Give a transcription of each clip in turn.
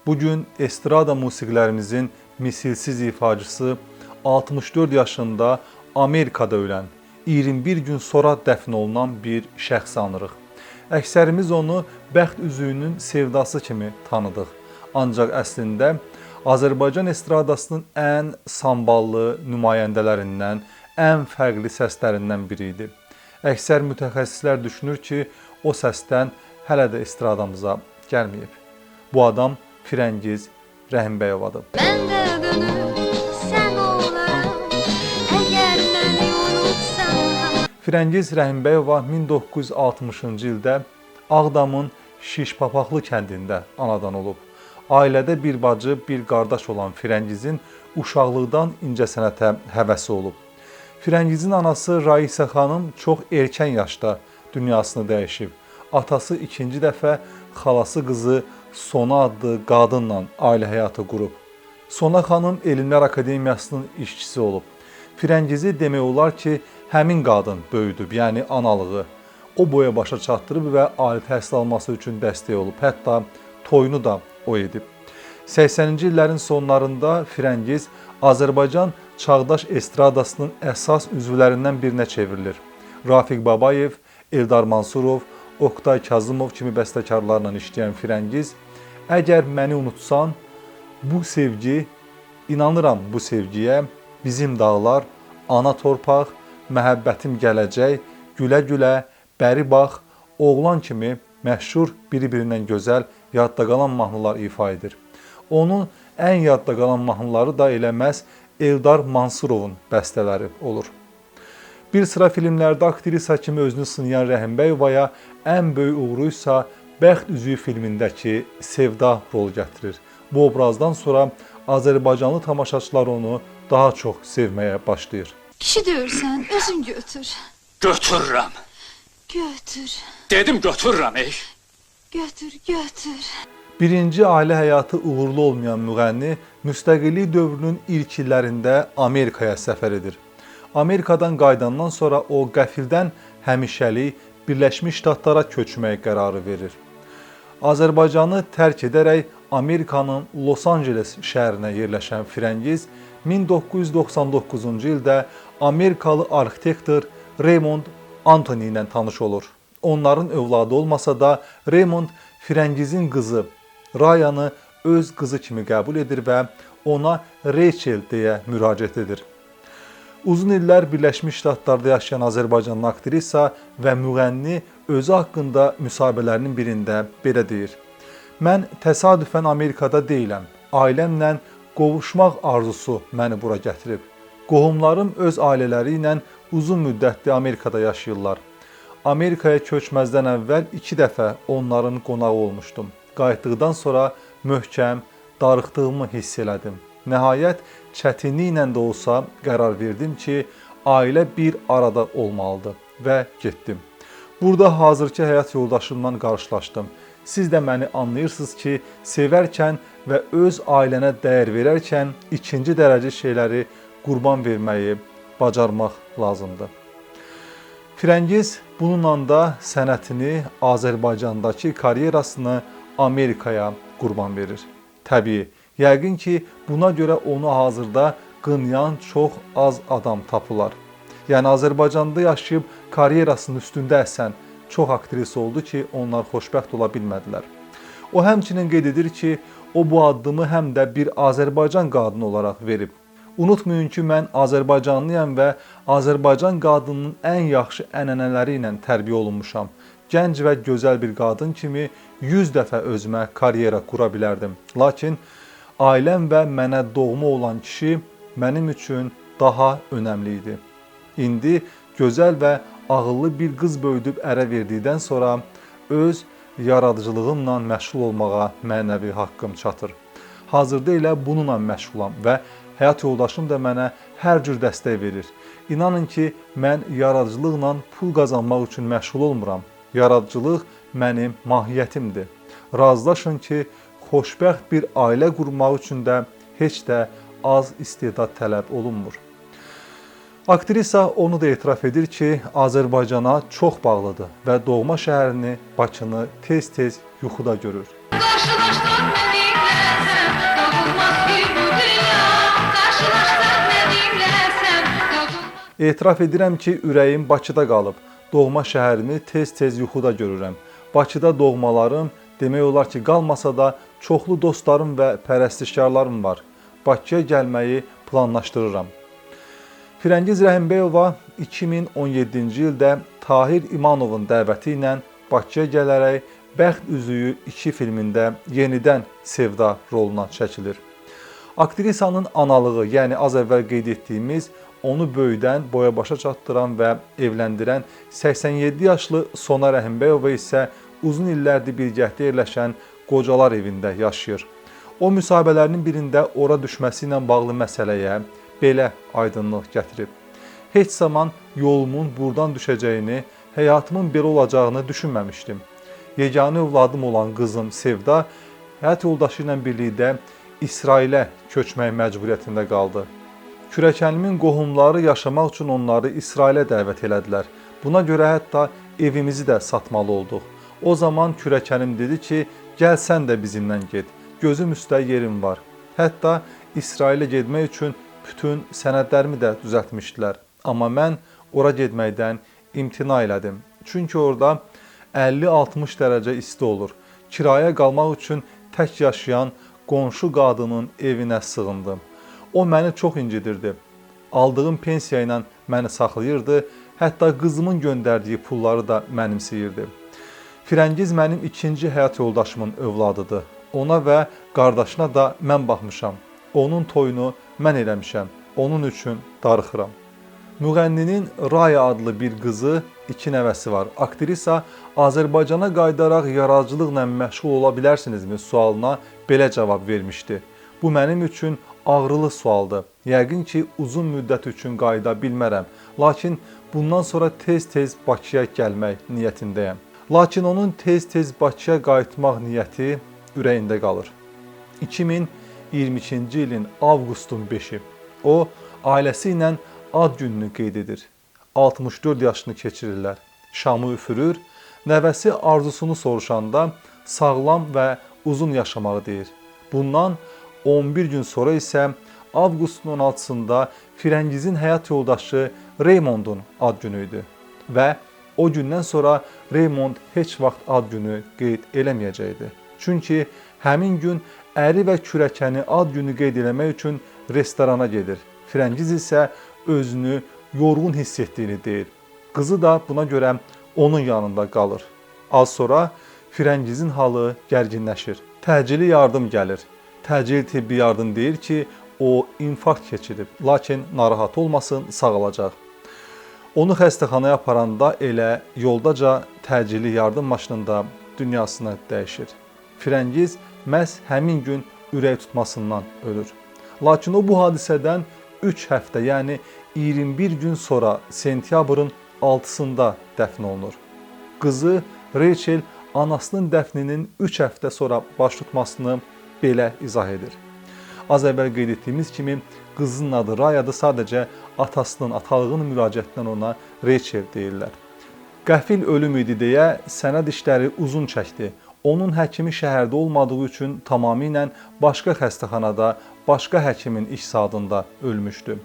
Bugün estrada musiqilərimizin misilsiz ifaçısı 64 yaşında Amerikada ölən, 21 gün sonra dəfn olunan bir şəxs anırıq. Əksərimiz onu bəxt üzüyünün sevdası kimi tanıdıq. Ancaq əslində Azərbaycan estradasının ən samballı nümayəndələrindən, ən fərqli səslərindən biri idi. Əksər mütəxəssislər düşünür ki, o səsdən hələ də estradamıza gəlməyib. Bu adam Firəngiz Rəhimbəyovadır. Mən də dönüb sən olaram, əgər məni unutsan. Firəngiz Rəhimbəyova 1960-cı ildə Ağdamın Şişpapaqlı kəndində anadan olub. Ailədə bir bacı, bir qardaş olan Firəngizin uşaqlıqdan incəsənətə həvəsi olub. Firəngizin anası Raisə xanım çox erkən yaşda dünyasını dəyişib. Atası ikinci dəfə xalası qızı Sona adlı qadınla ailə həyatı qurub. Sona xanım Elmlər Akademiyasının işçisi olub. Firəngizi demək olar ki, həmin qadın böyüdüb, yəni analığı. O boya başa çatdırıb və ali təhsil alması üçün dəstək olub. Hətta toyunu da o edib. 80-ci illərin sonlarında Firəngiz Azərbaycan çağdaş estradasının əsas üzvlərindən birinə çevrilir. Rafiq Babayev, Eldar Mansurov, Oktay Kazımov kimi bəstəkarlarla işləyən Firəngiz, əgər məni unutsan, bu sevgi, inanıram bu sevgiyə, bizim dağlar, ana torpaq, məhəbbətim gələcək, gülə-gülə, bəri bax, oğlan kimi məşhur biri-birindən gözəl, yadda qalan mahnılar ifa edir. Onun ən yadda qalan mahnıları da elə məhz Eldar Mansurovun bəstələri olur. Bir sıra filmlərdə aktrisa kimi özünü sınayan Rəhimbəyovaya ən böyük uğuru isə Bəxt üzüyü filmindəki Sevda rolu gətirir. Bu obrazdan sonra Azərbaycanlı tamaşaçılar onu daha çox sevməyə başlayır. Kişi deyirsən, özün götür. Götürürəm. Götür, Dedim götürürəm, götür, götür. Birinci ailə həyatı uğurlu olmayan müğənni müstəqillik dövrünün ilk illərində Amerikaya səfər edir. Amerikadan qayıdandan sonra o qəfildən həmişəlik Birləşmiş Ştatlara köçməyə qərarı verir. Azərbaycanı tərk edərək Amerikanın Los Angeles şəhərinə yerləşən Firəngiz 1999-cu ildə Amerikalı arxitektor Raymond Anthony ilə tanış olur. Onların övladı olmasa da Raymond Firəngizin qızı Rayanı öz qızı kimi qəbul edir və ona Rachel deyə müraciət edir. Uzun illər Birləşmiş Ştatlarda yaşayan Azərbaycanlı aktrisa və müğənni özü haqqında müsahibələrinin birində belə deyir. Mən təsadüfən Amerikada deyiləm. Ailəmlə qovuşmaq arzusu məni bura gətirib. Qohumlarım öz ailələri ilə uzun müddətli Amerikada yaşayırlar. Amerikaya köçməzdən əvvəl 2 dəfə onların qonağı olmuşdum. Qayıtdıqdan sonra möhkəm, darıxdığımı hiss elədim. Nəhayət, çətinliklə də olsa qərar verdim ki, ailə bir arada olmalıdır və getdim. Burada hazırki həyat yoldaşımla qarşılaşdım. Siz də məni anlayırsınız ki, sevərkən və öz ailənə dəyər verərkən ikinci dərəcə şeyləri qurban verməyi bacarmaq lazımdır. Firəngiz bununla da sənətini, Azərbaycandakı karyerasını Amerikaya qurban verir. Təbii, yəqin ki, buna görə onu hazırda qınayan çox az adam tapılar. Yəni, Azərbaycanda yaşayıb karyerasının üstündə əsən çox aktrisa oldu ki, onlar xoşbəxt ola bilmədilər. O həmçinin qeyd edir ki, o bu addımı həm də bir Azərbaycan qadını olaraq verib. Unutmayın ki, mən Azərbaycanlıyam və Azərbaycan qadınının ən yaxşı ənənələri ilə tərbiyə olunmuşam. Gənc və gözəl bir qadın kimi 100 dəfə özümə karyera qura bilərdim. Lakin ailəm və mənə doğma olan kişi mənim üçün daha önəmli idi. İndi gözəl və ağıllı bir qız böyüdüb ərə verdikdən sonra öz yaradıcılığımla məşğul olmağa mənəvi haqqım çatır. Hazırda elə bununla məşğulam və həyat yoldaşım da mənə hər cür dəstək verir. İnanın ki, mən yaradıcılıqla pul qazanmaq üçün məşğul olmuram. Yaradıcılıq mənim mahiyyətimdir. Razılaşın ki, xoşbəxt bir ailə qurmaq üçün də heç də az istedad tələb olunmur. Aktrisa onu da etiraf edir ki, Azərbaycana çox bağlıdır və doğma şəhərini, Bakını tez-tez yuxuda görür. Qarşılaşdın mənimlə, Etiraf edirəm ki, ürəyim Bakıda qalıb. Doğma şəhərimi tez-tez yuxuda görürəm. Bakıda doğmalarım, demək olar ki, qalmasa da çoxlu dostlarım və pərəstişkarlarım var. Bakıya gəlməyi planlaşdırıram. Firəngiz Rəhimbəyova 2017-ci ildə Tahir İmanovun dəvəti ilə Bakıya gələrək Bəxt Üzüyü 2 filmində yenidən Sevda roluna çəkilir. Aktrisanın analığı, yəni az əvvəl qeyd etdiyimiz, onu böyüdən, boya-başa çatdıran və evləndirən 87 yaşlı Sona Rəhimbəyova isə uzun illərdir birgəhdə yerləşən qocalar evində yaşayır. O müsahibələrinin birində ora düşməsi ilə bağlı məsələyə belə aydınlıq gətirib. Heç zaman yolumun buradan düşəcəyini, həyatımın belə olacağını düşünməmişdim. Yeganə övladım olan qızım Sevda həyat yoldaşı ilə birlikdə İsrailə köçmək məcburiyyətində qaldı. Kürəkənimin qohumları yaşamaq üçün onları İsrailə dəvət elədilər. Buna görə hətta evimizi də satmalı olduq. O zaman kürəkənim dedi ki, gəl sən də bizimlə get. Gözüm üstə yerim var. Hətta İsrailə getmək üçün bütün sənədlərimi də düzəltmişdilər. Amma mən ora getməkdən imtina elədim. Çünki orada 50-60 dərəcə isti olur. Kiraya qalmaq üçün tək yaşayan qonşu qadının evinə sığındım. O məni çox incidirdi. Aldığım pensiya ilə məni saxlayırdı, hətta qızımın göndərdiyi pulları da mənimsəyirdi. Firəngiz mənim ikinci həyat yoldaşımın övladıdır. Ona və qardaşına da mən baxmışam. Onun toyunu mən eləmişəm. Onun üçün darıxıram. Müğənninin Raya adlı bir qızı, 2 nəvəsi var. Aktrisa Azərbaycana qayıdaraq yaradıcılıqla məşğul ola bilərsinizmi sualına belə cavab vermişdi. Bu mənim üçün ağrılı sualdır. Yəqin ki, uzun müddət üçün qayıda bilmərəm. Lakin bundan sonra tez-tez Bakıya gəlmək niyyətindəyəm. Lakin onun tez-tez Bakıya qayıtmaq niyyəti ürəyində qalır. 2022-ci ilin avqustun 5-i. O, ailəsi ilə ad gününü qeyd edir. 64 yaşını keçirirlər. Şamı üfürür, nəvəsi arzusunu soruşanda sağlam və uzun yaşamağı deyir. Bundan 11 gün sonra isə avqustun 16-sında Firəngizin həyat yoldaşı Raymondun ad günü idi. Və o gündən sonra Raymond heç vaxt ad günü qeyd eləməyəcəkdi. Çünki həmin gün əri və kürəkəni ad günü qeyd eləmək üçün restorana gedir. Firəngiz isə özünü yorğun hiss etdiyini deyir. Qızı da buna görə onun yanında qalır. Az sonra Firəngizin halı gərginləşir. Təcili yardım gəlir. Təcili tibbi yardım deyir ki, o infarkt keçirib. Lakin narahat olmasın, sağalacaq. Onu xəstəxanaya aparanda elə yoldaca təcili yardım maşınında dünyasını dəyişir. Firəngiz məhz həmin gün ürək tutmasından ölür. Lakin o bu hadisədən 3 həftə, yəni 21 gün sonra sentyabrın 6-sında dəfn olunur. Qızı Rachel anasının dəfninin 3 həftə sonra baş tutmasını belə izah edir. Az əvvəl qeyd etdiyimiz kimi qızının adı Rayadır, sadəcə atasının, atalığının müraciətindən ona Rachel deyirlər. Qəfil ölüm idi deyə sənəd işləri uzun çəkdi. Onun həkimi şəhərdə olmadığı üçün tamamilə başqa xəstəxanada, başqa həkimin iş saatında ölmüşdü.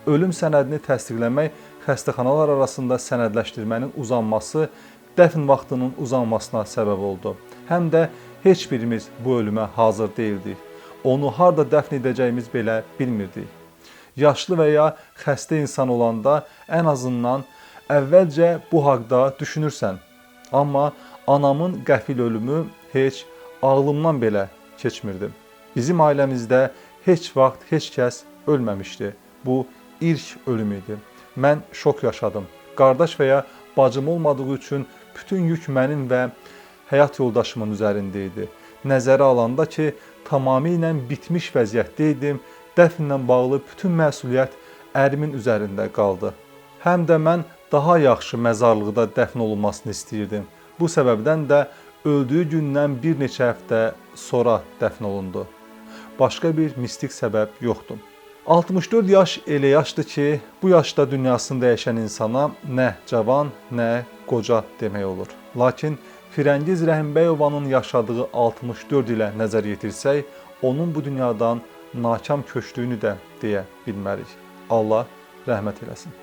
Ölüm sənədini təsdiqləmək xəstəxanalar arasında sənədləşdirmənin uzanması dəfn vaxtının uzanmasına səbəb oldu. Həm də heç birimiz bu ölümə hazır deyildik. Onu harda dəfn edəcəyimiz belə bilmirdik. Yaşlı və ya xəstə insan olanda ən azından əvvəlcə bu haqda düşünürsən. Amma anamın qəfil ölümü heç ağlımdan belə keçmirdi. Bizim ailəmizdə heç vaxt heç kəs ölməmişdi. Bu ilk ölüm idi. Mən şok yaşadım. Qardaş və ya bacım olmadığı üçün bütün yük mənim və həyat yoldaşımın üzərində idi. Nəzərə alanda ki, tamamilə bitmiş vəziyyətdə idim, dəfnlə bağlı bütün məsuliyyət ərimin üzərində qaldı. Həm də mən daha yaxşı məzarlıqda dəfn olunmasını istəyirdim. Bu səbəbdən də öldüyü gündən bir neçə həftə sonra dəfn olundu. Başqa bir mistik səbəb yoxdur. 64 yaş elə yaşdır ki, bu yaşda dünyasını dəyişən insana nə cavan, nə qoca demək olur. Lakin Firəngiz Rəhimbəyovanın yaşadığı 64 ilə nəzər yetirsək, onun bu dünyadan nakam köçdüyünü də deyə bilmərik. Allah rəhmət eləsin.